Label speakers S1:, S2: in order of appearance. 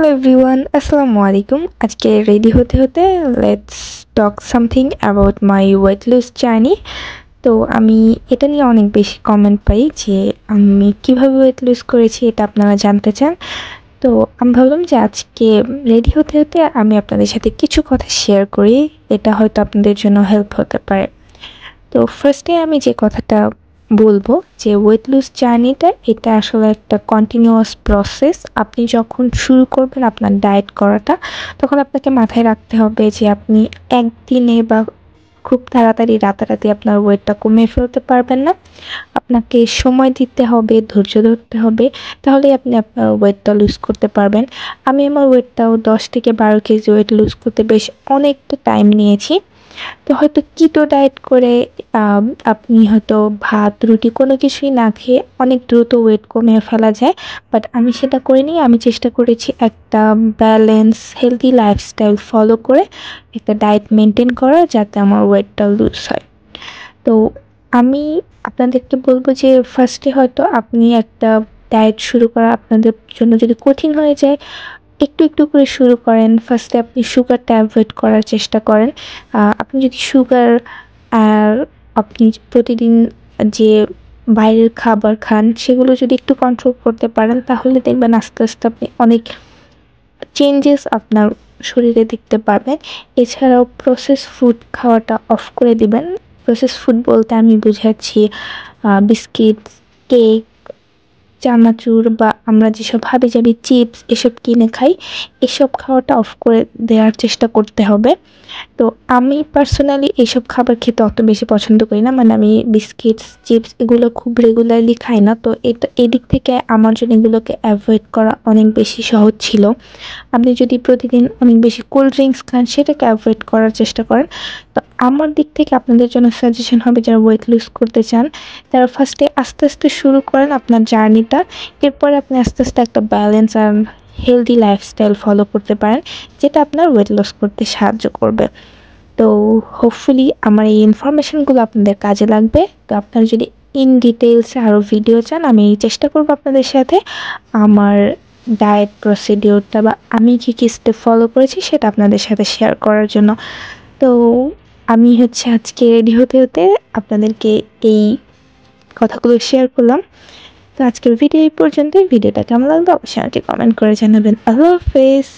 S1: Hello everyone, আসসালামু আলাইকুম। আজকে রেডি হতে হতে let's talk something about my weight lose journey. তো আমি এটা নিয়ে অনেক বেশি কমেন্ট পাই যে আমি কিভাবে ওয়েট লুজ করেছি এটা আপনারা জানতে চান। তো আমি ভাবলাম যে আজকে রেডি হতে হতে আমি আপনাদের সাথে কিছু কথা শেয়ার করি, এটা হয়তো আপনাদের জন্য হেল্প হতে পারে। তো ফার্স্টে আমি যে কথাটা বলবো যে ওয়েট লুজ জার্নিটা এটা আসলে একটা কন্টিনিউয়াস প্রসেস। আপনি যখন শুরু করবেন আপনার ডায়েট করাটা, তখন আপনাকে মাথায় রাখতে হবে যে আপনি একদিনে বা খুব তাড়াতাড়ি রাতারাতি আপনার ওয়েটটা কমিয়ে ফেলতে পারবেন না। আপনাকে সময় দিতে হবে, ধৈর্য ধরতে হবে, তাহলেই আপনি আপনার ওয়েটটা লুজ করতে পারবেন। আমি আমার ওয়েটটাও 10 থেকে 12 কেজি ওয়েট লুজ করতে বেশ অনেকটা টাইম নিয়েছি। তো হয়তো কিটো ডায়েট করে আপনি হয়তো ভাত রুটি কোনো কিছুই না খেয়ে অনেক দ্রুত ওয়েট কমিয়ে ফেলা যায়, বাট আমি সেটা করিনি। আমি চেষ্টা করেছি একটা ব্যালেন্স হেলদি লাইফস্টাইল ফলো করে একটা ডায়েট মেনটেন করার, যাতে আমার ওয়েটটা লুজ হয়। তো আমি আপনাদেরকে বলবো যে ফার্স্টে হয়তো আপনি একটা ডায়েট শুরু করা আপনাদের জন্য যদি কঠিন হয়ে যায়, একটু একটু করে শুরু করেন। ফার্স্টে আপনি সুগারটা অ্যাভয়েড করার চেষ্টা করেন। আপনি যদি সুগার আর আপনি প্রতিদিন যে বাইরের খাবার খান সেগুলো যদি একটু কন্ট্রোল করতে পারেন, তাহলে দেখবেন আস্তে আস্তে আপনি অনেক চেঞ্জেস আপনার শরীরে দেখতে পারবেন। এছাড়াও প্রসেস ফুড খাওয়াটা অফ করে দিবেন। প্রসেস ফুড বলতে আমি বুঝাচ্ছি বিস্কিট, কেক, চানাচুর বা আমরা যেসব হাবিজাবি চিপস এসব কিনে খাই, এসব খাওয়াটা অফ করে দেওয়ার চেষ্টা করতে হবে। তো আমি পার্সোনালি এইসব খাবার খেতে অত বেশি পছন্দ করি না, মানে আমি বিস্কিটস চিপস এগুলো খুব রেগুলারলি খাই না। তো এটা এদিক থেকে আমার জন্য এগুলোকে অ্যাভয়েড করা অনেক বেশি সহজ ছিল। আপনি যদি প্রতিদিন অনেক বেশি কোল্ড ড্রিঙ্কস খান, সেটাকে অ্যাভয়েড করার চেষ্টা করেন। তো আমার দিক থেকে আপনাদের জন্য সাজেশন হবে, যারা ওয়েট লুজ করতে চান তারা ফার্স্টে আস্তে আস্তে শুরু করেন আপনার জার্নিটা। এরপরে আপনি আস্তে আস্তে একটা ব্যালেন্স আর হেলদি লাইফস্টাইল ফলো করতে পারেন, যেটা আপনার ওয়েট লস করতে সাহায্য করবে। তো হোপফুলি আমার এই ইনফরমেশনগুলো আপনাদের কাজে লাগবে। তো আপনারা যদি ইন ডিটেলসে আরও ভিডিও চান, আমি চেষ্টা করব আপনাদের সাথে আমার ডায়েট প্রসিডিওরটা বা আমি কী কী স্টেপ ফলো করেছি সেটা আপনাদের সাথে শেয়ার করার জন্য। তো আমি আজকে রেডি হতে হতে আপনাদেরকে এই কথাগুলো শেয়ার করলাম। তো আজকের ভিডিও এই পর্যন্তই। ভিডিওটা কেমন লাগলো অবশ্যই আমাকে কমেন্ট করে জানাবেন। আল্লাহ হাফেজ।